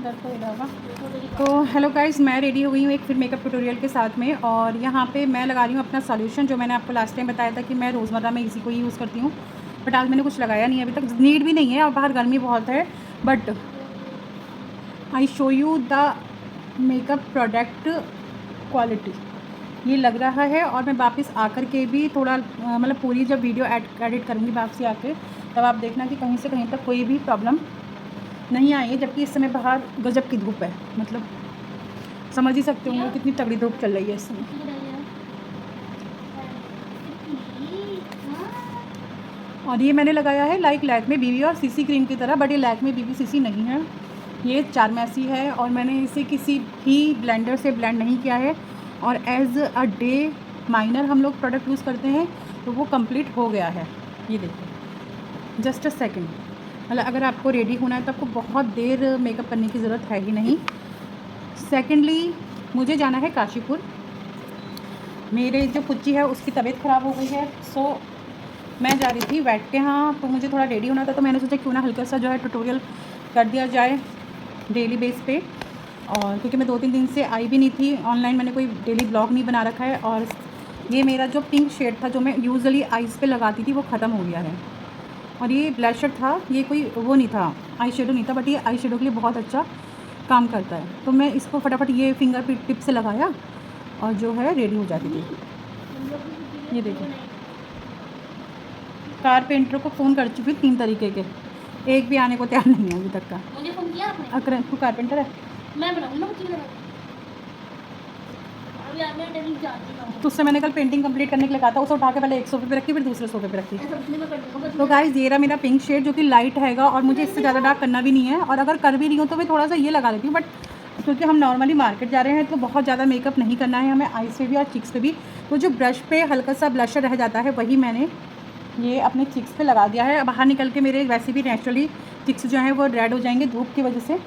अंदर तो इलावा। तो हेलो गाइस, मैं रेडी हो गई हूँ एक फिर मेकअप ट्यूटोरियल के साथ में। और यहाँ पे मैं लगा रही हूँ अपना सॉल्यूशन, जो मैंने आपको लास्ट टाइम बताया था कि मैं रोज़मर्रा में इसी को ही यूज़ करती हूँ। बट आज मैंने कुछ लगाया नहीं है अभी तक, नीड भी नहीं है और बाहर गर्मी बहुत है। But I show you the makeup product quality, ये लग रहा है। और मैं वापस आकर के भी थोड़ा मतलब पूरी जब वीडियो एडिट करूँगी वापसी आके, तब आप देखना कि कहीं से कहीं तक कोई भी प्रॉब्लम नहीं आई है। जबकि इस समय बाहर गजब की धूप है, मतलब समझ ही सकते होंगे कितनी तगड़ी धूप चल रही है इस समय। और ये मैंने लगाया है लाइक लैक्मे बीबी और सीसी क्रीम की तरह, बट ये लैक्मे बीबी सीसी नहीं है, ये चारमैसी है। और मैंने इसे किसी भी ब्लेंडर से ब्लेंड नहीं किया है। और एज अ डे माइनर हम लोग प्रोडक्ट यूज़ करते हैं तो वो कंप्लीट हो गया है। ये देखिए, जस्ट अ सेकेंड, मतलब अगर आपको रेडी होना है तो आपको बहुत देर मेकअप करने की ज़रूरत है ही नहीं। सेकेंडली, मुझे जाना है काशीपुर। मेरे जो पुच्ची है उसकी तबीयत ख़राब हो गई है, सो मैं जा रही थी वैट के यहाँ। तो मुझे थोड़ा रेडी होना था, तो मैंने सोचा क्यों ना हल्का सा जो है ट्यूटोरियल कर दिया जाए डेली बेस पे। और क्योंकि मैं 2-3 दिन से आई भी नहीं थी ऑनलाइन, मैंने कोई डेली ब्लॉग नहीं बना रखा है। और ये मेरा जो पिंक शेड था जो मैं यूजुअली आइज़ पे लगाती थी वो ख़त्म हो गया है। और ये ब्लशर था, ये कोई वो नहीं था, आई शेडो नहीं था, बट ये आई शेडो के लिए बहुत अच्छा काम करता है। तो मैं इसको फटाफट ये फिंगर टिप से लगाया और जो है रेडी हो जाती थी। ये देखो, कारपेंटर को फ़ोन कर चुकी 3 तरीके के, एक भी आने को तैयार नहीं है अभी तक का। मुझे फोन किया आपने? अकरम, तू कारपेंटर है? मैं बनाऊंगी ना कुछ लगा। अभी आप मैं डेली जाती हूं। तो उससे मैंने कल पेंटिंग कंप्लीट करने के लिए कहा था, उसे उठा के पहले एक सोफे पे रखी, फिर दूसरे सोफे पे रखी। ऐसा कुछ नहीं मैं कर दूंगा बस। तो गाइस, ये रहा मेरा पिंक शेड जो कि लाइट हैगा, और मुझे इससे ज़्यादा डार्क करना भी नहीं है। और अगर कर भी रही हूँ तो मैं थोड़ा सा ये लगा लेती हूँ, बट क्योंकि हम नॉर्मली मार्केट जा रहे हैं तो बहुत ज़्यादा मेकअप नहीं करना है हमें आईज पे भी और चिक्स पे भी। तो जो ब्रश पे हल्का सा ब्लशर रह जाता है वही मैंने ये अपने चिक्स पे लगा दिया है। बाहर निकल के मेरे वैसे भी नेचुरली चिक्स जो हैं वो रेड हो जाएंगे धूप की वजह से।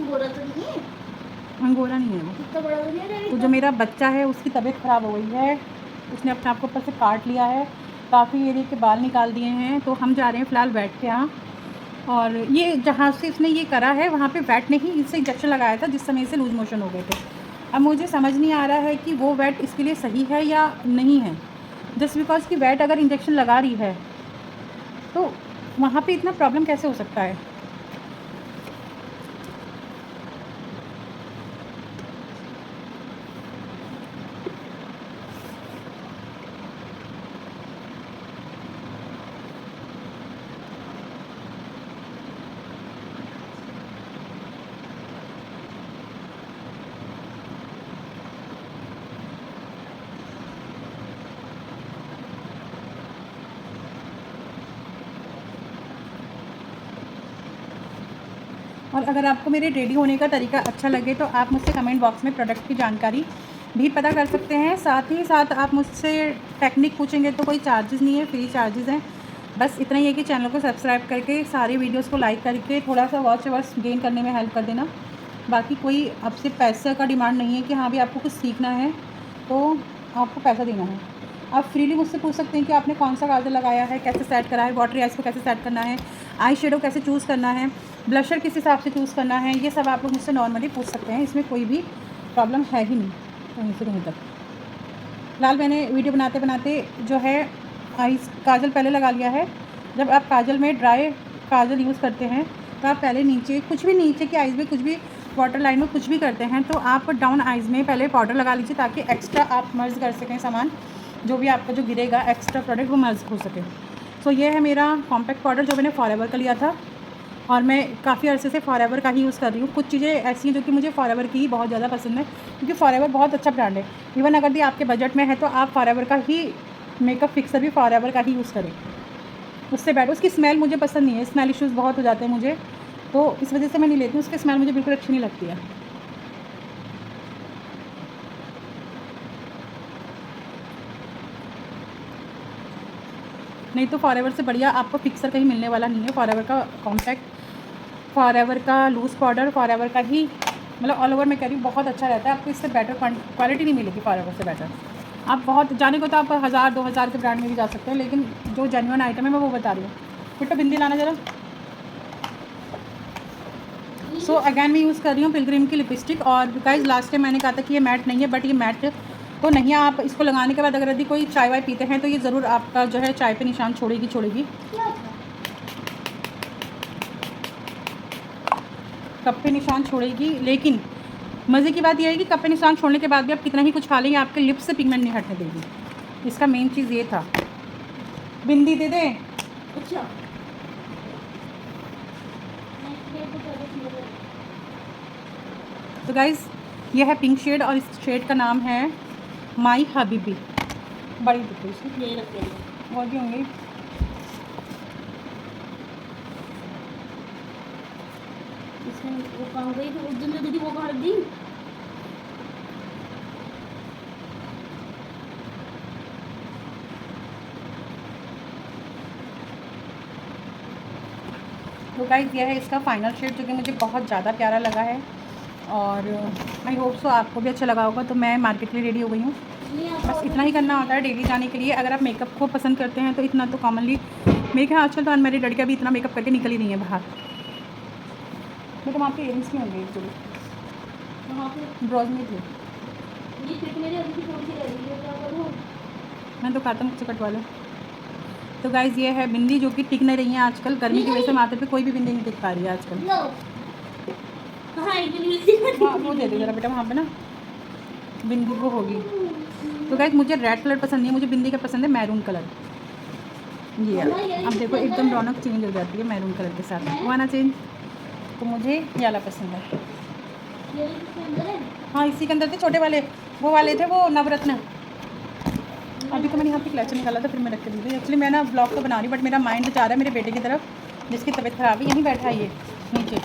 गोरा तो नहीं है, अंगोरा नहीं है वो। इतना बड़ा तो नहीं है। तो जो मेरा बच्चा है उसकी तबीयत ख़राब हो गई है, उसने अपने आप को ऊपर से काट लिया है, काफ़ी एरिया के बाल निकाल दिए हैं। तो हम जा रहे हैं फ़िलहाल वैट के यहाँ। और ये जहाँ से इसने ये करा है वहाँ पे वैट ने ही इससे इंजेक्शन लगाया था जिस समय से लूज मोशन हो गए थे। अब मुझे समझ नहीं आ रहा है कि वो वैट इसके लिए सही है या नहीं है। जस्ट बिकॉज कि वैट अगर इंजेक्शन लगा रही है तो वहाँ पे इतना प्रॉब्लम कैसे हो सकता है। और अगर आपको मेरे रेडी होने का तरीका अच्छा लगे तो आप मुझसे कमेंट बॉक्स में प्रोडक्ट की जानकारी भी पता कर सकते हैं। साथ ही साथ आप मुझसे टेक्निक पूछेंगे तो कोई चार्जेस नहीं है, फ्री चार्जेस हैं। बस इतना ही है कि चैनल को सब्सक्राइब करके सारी वीडियोस को लाइक करके थोड़ा सा वॉच आवर्स गेन करने में हेल्प कर देना। बाकी कोई आपसे पैसे का डिमांड नहीं है कि हाँ भी आपको कुछ सीखना है तो आपको पैसा देना है। आप फ्रीली मुझसे पूछ सकते हैं कि आपने कौन सा काजल लगाया है, कैसे सेट करा है, वाटरी आइज को कैसे सेट करना है, आई शेडो कैसे चूज़ करना है, ब्लशर किस हिसाब से चूज़ करना है। ये सब आप लोग मुझसे नॉर्मली पूछ सकते हैं, इसमें कोई भी प्रॉब्लम है ही नहीं कहीं से कहीं तक। फिलहाल मैंने वीडियो बनाते बनाते जो है आइज काजल पहले लगा लिया है। जब आप काजल में ड्राई काजल यूज़ करते हैं तो आप पहले नीचे कुछ भी, नीचे की आइज़ में कुछ भी, वाटर लाइन में कुछ भी करते हैं तो आप डाउन आइज़ में पहले पाउडर लगा लीजिए ताकि एक्स्ट्रा आप मर्ज कर सकें सामान, जो भी आपका जो गिरेगा एक्स्ट्रा प्रोडक्ट वो मर्ज हो सके। सो ये है मेरा कॉम्पैक्ट पाउडर जो मैंने फॉरएवर का लिया था और मैं काफ़ी अर्से से फॉरएवर का ही यूज़ कर रही हूँ। कुछ चीज़ें ऐसी हैं जो कि मुझे फॉरएवर की ही बहुत ज़्यादा पसंद है क्योंकि फॉरएवर बहुत अच्छा ब्रांड है। इवन अगर भी आपके बजट में है तो आप फॉरएवर का ही मेकअप फिक्सर भी फॉरएवर का ही यूज़ करें, उससे बेटर। उसकी स्मेल मुझे पसंद नहीं है, स्मेल इश्यूज़ बहुत हो जाते हैं मुझे, तो इस वजह से मैं नहीं लेती हूँ। उसकी स्मेल मुझे बिल्कुल अच्छी नहीं लगती है। नहीं तो फॉरएवर से बढ़िया आपको फिक्सर कहीं मिलने वाला नहीं है। फॉरएवर का कॉम्पैक्ट, फॉरएवर का लूज़ पाउडर, फॉरएवर का ही मतलब ऑल ओवर मैं कह रही हूँ बहुत अच्छा रहता है। आपको इससे बेटर क्वालिटी नहीं मिलेगी फॉरएवर से बेटर। आप बहुत जाने को तो आप 1000-2000 के ब्रांड में भी जा सकते हैं, लेकिन जो जेन्युइन आइटम है मैं वो बता रही हूँ। बेटा बिंदी लाना ज़रा। सो अगैन मैं यूज़ कर रही हूँ पिलग्रिम की लिपस्टिक। और गाइस लास्ट टाइम मैंने कहा था कि ये मैट नहीं है, बट ये मैट तो नहीं है। आप इसको लगाने के बाद अगर यदि कोई चाय वाय पीते हैं तो ये ज़रूर आपका जो है चाय पे निशान छोड़ेगी। क्या था? कप पे निशान छोड़ेगी, लेकिन मज़े की बात यह है कि कप पे निशान छोड़ने के बाद भी आप कितना ही कुछ खा लेंगे, आपके लिप्स से पिगमेंट नहीं हटने देगी। इसका मेन चीज़ ये था। बिंदी दे दे। अच्छा ये तो प्रोडक्ट मेरे तो गाइज़ ये है पिंक शेड और इस शेड का नाम है माई हबीबी। बड़ी दिखी इसकी, ये रख दिया। और भी होंगे। इसमें वो कहाँ गई? तो उस दिन जो दीदी वो कहाँ रख दी? तो गाइज़ ये है इसका फाइनल शेड जो कि मुझे बहुत ज़्यादा प्यारा लगा है और आई होप सो आपको भी अच्छा लगा होगा। तो मैं मार्केट के लिए रेडी हो गई हूँ। नहीं आता बस इतना ही करना होता है डेली जाने के लिए। अगर आप मेकअप को पसंद करते हैं तो इतना तो कॉमनली मेरे ख्याल आजकल तो अनमैरिड लड़कियाँ भी इतना मेकअप करके निकल ही नहीं है बाहर। मतलब आपके इयरिंग्स नहीं होंगे एक्चुअली, वहाँ पे ब्रोज में थे। ये फिट मेरी अभी की थोड़ी सी रह गई है, क्या करूँ? मैं तो कहता हूँ मुझसे कटवा लो। तो गाइज़ ये है बिंदी जो कि टिक नहीं रही है आजकल। गर्मी की वजह से माथे पे कोई भी बिंदी नहीं टिक पा रही है आजकल। लो कहाँ एक दिन मिलती है? हाँ वो दे दो ज़रा बेटा, वहाँ पे ना बिंदी वो होगी। तो गाइस मुझे रेड कलर पसंद नहीं है, मुझे बिंदी का पसंद है मैरून कलर। ये अब देखो एकदम रौनक चेंज हो जाती है मैरून कलर के साथ, हुआ ना चेंज। तो मुझे ये वाला पसंद है। ये इसके अंदर है। हाँ इसी के अंदर थे छोटे वाले, वो वाले थे वो नवरत्न। अभी तो मैंने यहाँ पे कलेक्शन निकाला था, फिर मैं रख के दी थी। एक्चुअली मैं ना ब्लॉग तो बना रही हूँ बट मेरा माइंड जा रहा है मेरे बेटे की तरफ, जिसकी तबीयत ख़राब है। यहीं बैठा है ये नीचे।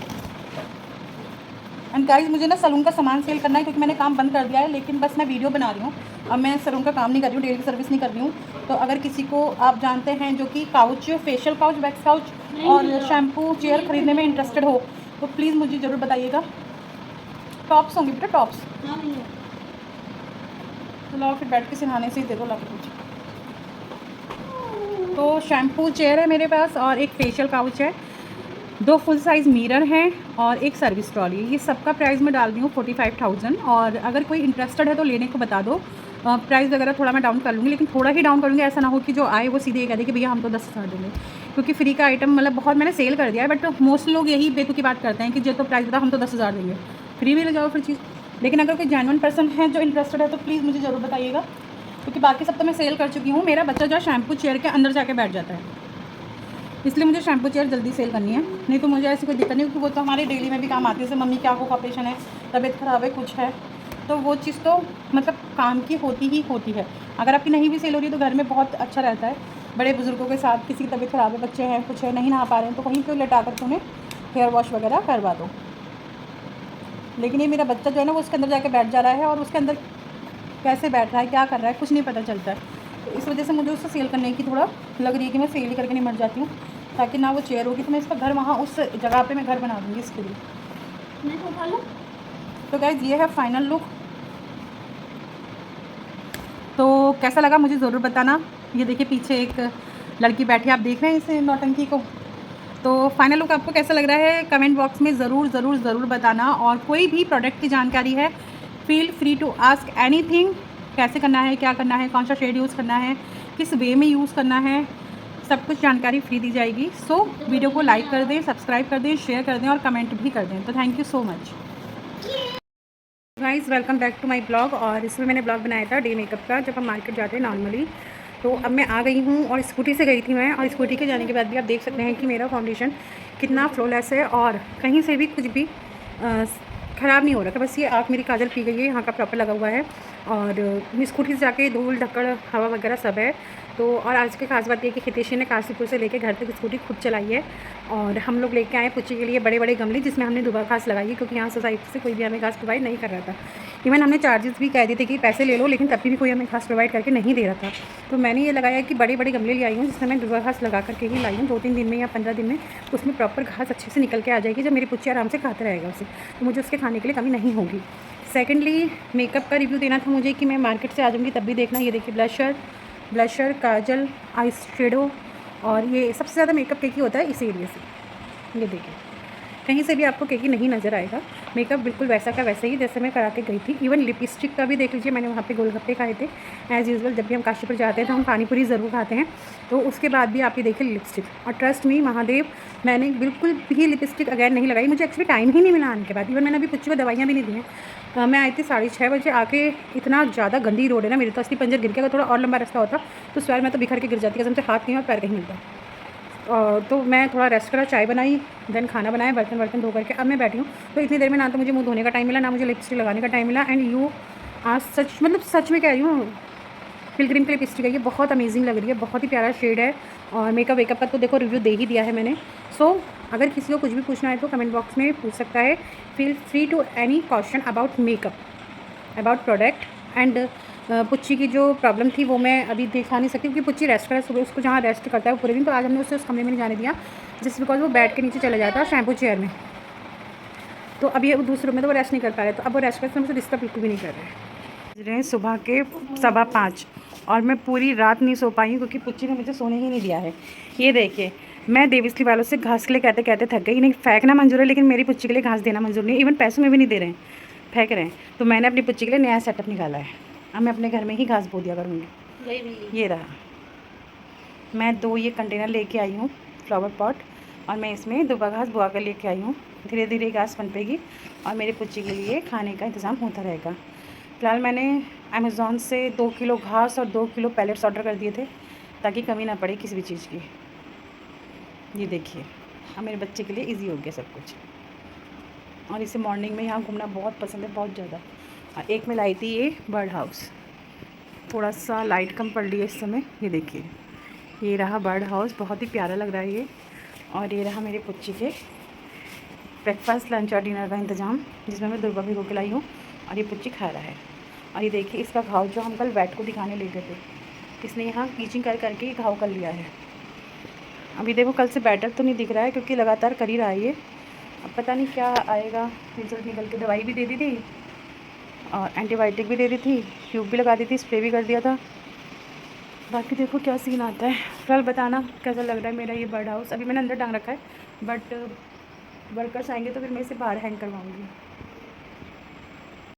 एंड गाइस मुझे ना सलून का सामान सेल करना है क्योंकि मैंने काम बंद कर दिया है, लेकिन बस मैं वीडियो बना रही हूँ। अब मैं सलून का काम नहीं कर रही हूँ, डेली सर्विस नहीं कर रही हूँ। तो अगर किसी को आप जानते हैं जो कि couch, facial couch, wax couch और शैम्पू चेयर खरीदने में इंटरेस्टेड हो तो प्लीज़ मुझे ज़रूर बताइएगा। टॉप्स होंगे बेटा, टॉप्स। हाँ नहीं है। तो लाओ फिर बैठ के सिखाने से ही दे दो ला के कुछ। तो शैम्पू चेयर है मेरे पास और एक फेशियल काउच है, 2 फुल साइज़ मिरर हैं और एक सर्विस ट्रॉली। ये सबका प्राइस मैं डाल दी हूँ 45,000। और अगर कोई इंटरेस्टेड है तो लेने को बता दो। प्राइस वगैरह थोड़ा मैं डाउन कर लूँगी, लेकिन थोड़ा ही डाउन करूँगी। ऐसा ना हो कि जो आए वो सीधे ये कह दे कि भैया हम तो 10,000 देंगे, क्योंकि फ्री का आइटम मतलब बहुत मैंने सेल कर दिया है। बट मोस्ट लोग यही बेतुकी बात करते हैं कि जो तो प्राइस बता हम तो 10,000 देंगे, फ्री भी ले जाओ फिर चीज़। लेकिन अगर कोई जेन्युइन पर्सन है जो इंटरेस्टेड है तो प्लीज़ मुझे ज़रूर बताइएगा, क्योंकि बाकी सब तो मैं सेल कर चुकी हूँ। मेरा बच्चा जो है शैम्पू चेयर के अंदर जाके बैठ जाता है, इसलिए मुझे शैम्पू चेयर जल्दी सेल करनी है। नहीं तो मुझे ऐसी कोई दिक्कत नहीं, क्योंकि वो तो हमारे डेली में भी काम आती है। जैसे मम्मी की आँखों का ऑपरेशन है, तबीयत ख़राब है, कुछ है, तो वो चीज़ तो मतलब काम की होती ही होती है। अगर आपकी नहीं भी सेल हो रही है तो घर में बहुत अच्छा रहता है। बड़े बुज़ुर्गों के साथ किसी की तबीयत ख़राब है, बच्चे हैं, कुछ है, नहीं नहा पा रहे हैं, तो कहीं पर लेटा कर उन्हें हेयर वॉश वगैरह करवा दो। लेकिन ये मेरा बच्चा जो है ना वो उसके अंदर जाके बैठ जा रहा है, और उसके अंदर कैसे बैठ रहा है, क्या कर रहा है, कुछ नहीं पता चलता है। तो इस वजह से मुझे उससे सेल करने की थोड़ा लग रही है कि मैं सेल ही करके नहीं मर जाती हूँ, ताकि ना वो चेयर होगी तो मैं इसका घर वहाँ उस जगह पे मैं घर बना दूँगी इसके लिए। मैं तो उठा लूँ। तो गाइज़ ये है फाइनल लुक। तो कैसा लगा मुझे ज़रूर बताना। ये देखिए पीछे एक लड़की बैठी है, आप देख रहे हैं इस नौटंकी को। तो फाइनल लुक आपको कैसा लग रहा है कमेंट बॉक्स में ज़रूर ज़रूर ज़रूर बताना। और कोई भी प्रोडक्ट की जानकारी है feel free to ask anything. कैसे करना है, क्या करना है, कौन सा शेड यूज़ करना है, किस वे में यूज़ करना है, सब कुछ जानकारी फ्री दी जाएगी। सो वीडियो को लाइक कर दें, सब्सक्राइब कर दें, शेयर कर दें और कमेंट भी कर दें। तो thank you so much guys, welcome back to my blog. और इसमें मैंने ब्लॉग बनाया था डे मेकअप का, जब हम मार्केट जाते हैं नॉर्मली। तो अब मैं आ गई हूँ और स्कूटी से गई थी मैं, और स्कूटी के जाने के बाद भी आप देख सकते हैं कि मेरा फाउंडेशन कितना फ्लॉलेस है और कहीं से भी कुछ भी ख़राब नहीं हो रहा था। बस ये आँख मेरी काजल पी गई है, यहाँ का प्रॉपर लगा हुआ है। और स्कूटी से जाके धूल ढक्कड़ हवा वगैरह सब है। तो और आज की खास बात ये कि हितेशी ने काशीपुर से लेके घर तक स्कूटी खुद चलाई है। और हम लोग लेके आए पुच्ची के लिए बड़े बड़े गमले, जिसमें हमने दुबा घास लगाई है, क्योंकि यहाँ सोसाइटी से कोई भी हमें घास प्रोवाइड नहीं कर रहा था। इवन हमने चार्जेस भी कह दिए थे कि पैसे ले लो, लेकिन तब भी कोई हमें घास प्रोवाइड करके नहीं दे रहा था। तो मैंने ये लगाया कि बड़े बड़े गमले ले आई हूँ, जिसमें मैं दुबा घास लगा करके ही लाई हूँ। 2-3 दिन में या 15 दिन में उसमें प्रॉपर घास अच्छे से निकल के आ जाएगी, जब मेरे पुच्चे आराम से खाते रहेगा उसे, तो मुझे उसके खाने के लिए कमी नहीं होगी। सेकेंडली मेकअप का रिव्यू देना था मुझे कि मैं मार्केट से आ जाऊँगी तब भी देखना। ये देखिए ब्लशर, काजल, आई शेडो, और ये सबसे ज़्यादा मेकअप केक ही होता है इस एरिया से। ये देखिए कहीं से भी आपको कहीं नहीं नज़र आएगा। मेकअप बिल्कुल वैसा का वैसे ही जैसे मैं करा के गई थी। इवन लिपस्टिक का भी देख लीजिए, मैंने वहाँ पे गोलगप्पे खाए थे एज़ यूजुअल। जब भी हम काशीपुर जाते हैं तो हम पानी पूरी ज़रूर खाते हैं, तो उसके बाद भी आप ये देखिए लिपस्टिक। और ट्रस्ट मी महादेव, मैंने बिल्कुल भी लिपस्टिक अगेन नहीं लगाई। मुझे एक्चुअली टाइम ही नहीं मिला आने के बाद। इवन मैंने अभी पुच्ची को दवाइयाँ भी नहीं दी हैं। मैं आई थी 6:30 बजे, आके इतना ज़्यादा गंदी रोड है ना, मेरे तो असली पंजर गिर गया। अगर थोड़ा और लंबा रास्ता होता तो स्वयं मैं तो बिखर के गिर जाती, कसम से हाथ नहीं और पैर कहीं मिलता। तो मैं थोड़ा रेस्ट करा, चाय बनाई, देन खाना बनाया, बर्तन वर्तन धो करके अब मैं बैठी हूँ। तो इतनी देर में ना तो मुझे मुँह धोने का टाइम मिला, ना मुझे लिपस्टिक लगाने का टाइम मिला। एंड यू आज सच, मतलब सच में कह रही हूँ, पिलग्रिम की लिपस्टिक है ये, बहुत अमेजिंग लग रही है, बहुत ही प्यारा शेड है। और मेकअप वेकअप का तो देखो रिव्यू दे ही दिया है मैंने। सो अगर किसी को कुछ भी पूछना है तो कमेंट बॉक्स में पूछ सकता है। Feel free to any question about makeup, about product. And पुच्ची की जो प्रॉब्लम थी वो मैं अभी दिखा नहीं सकती, क्योंकि पुच्ची रेस्ट करा सुबह, उसको जहाँ रेस्ट करता है वो पूरे दिन, तो आज हमने उसे उस कमरे में नहीं जाने दिया, जिस बिकॉज वो बेड के नीचे चला जाता है शैम्पू चेयर में। तो अभी वो दूसरे रूम में तो वो रेस्ट नहीं कर पा रहे, तो अब वो रेस्ट करते मुझे डिस्टर्ब बिल्कुल भी नहीं कर रहे हैं। सुबह के 5:15 और मैं पूरी रात नहीं सो पाई क्योंकि पुच्ची ने मुझे सोने ही नहीं दिया है। ये देखिए, मैं देवीसली वालों से घास के लिए कहते कहते थक गई। नहीं फेंकना मंजूर है, लेकिन मेरी पुच्ची के लिए घास देना मंजूर नहीं, इवन पैसों में भी नहीं दे रहे हैं, फेंक रहे हैं। तो मैंने अपनी पुच्ची के लिए नया सेटअप निकाला है। अब मैं अपने घर में ही घास बो दिया करूँगी। ये रहा, मैं 2 ये कंटेनर लेके आई हूँ फ्लावर पॉट, और मैं इसमें दुबा घास बुआ कर लेके आई हूँ। धीरे धीरे घास पनपेगी और मेरी पुच्ची के लिए खाने का इंतज़ाम होता रहेगा। फ़िलहाल मैंने अमेज़ॉन से 2 किलो घास और 2 किलो पैलेट्स ऑर्डर कर दिए थे, ताकि कमी ना पड़े किसी भी चीज़ की। ये देखिए, अब मेरे बच्चे के लिए इजी हो गया सब कुछ। और इसे मॉर्निंग में यहाँ घूमना बहुत पसंद है, बहुत ज़्यादा। और एक मैं लाई थी ये बर्ड हाउस, थोड़ा सा लाइट कम पड़ रही है इस समय। ये देखिए, ये रहा बर्ड हाउस, बहुत ही प्यारा लग रहा है ये। और ये रहा मेरे पुच्ची के ब्रेकफास्ट, लंच और डिनर का इंतज़ाम, जिसमें मैं दुर्गा भिगो के लाई हूँ और ये पुच्ची खा रहा है। और ये देखिए इसका घाव जो हम कल वेट को दिखाने ले गए थे, इसने यहाँ टीचिंग कर करके ही घाव कर लिया है। अभी देखो कल से बेटर तो नहीं दिख रहा है, क्योंकि लगातार कर ही रहा है ये। अब पता नहीं क्या आएगा रिजल्ट निकल के। दवाई भी दे दी थी और एंटीबायोटिक भी दे दी थी, ट्यूब भी लगा दी थी, स्प्रे भी कर दिया था। बाकी देखो क्या सीन आता है। फिलहाल बताना कैसा लग रहा है मेरा ये बर्ड हाउस। अभी मैंने अंदर टांग रखा है, बट वर्कर्स आएंगे तो फिर मैं इसे बाहर हैंग करवाऊँगी।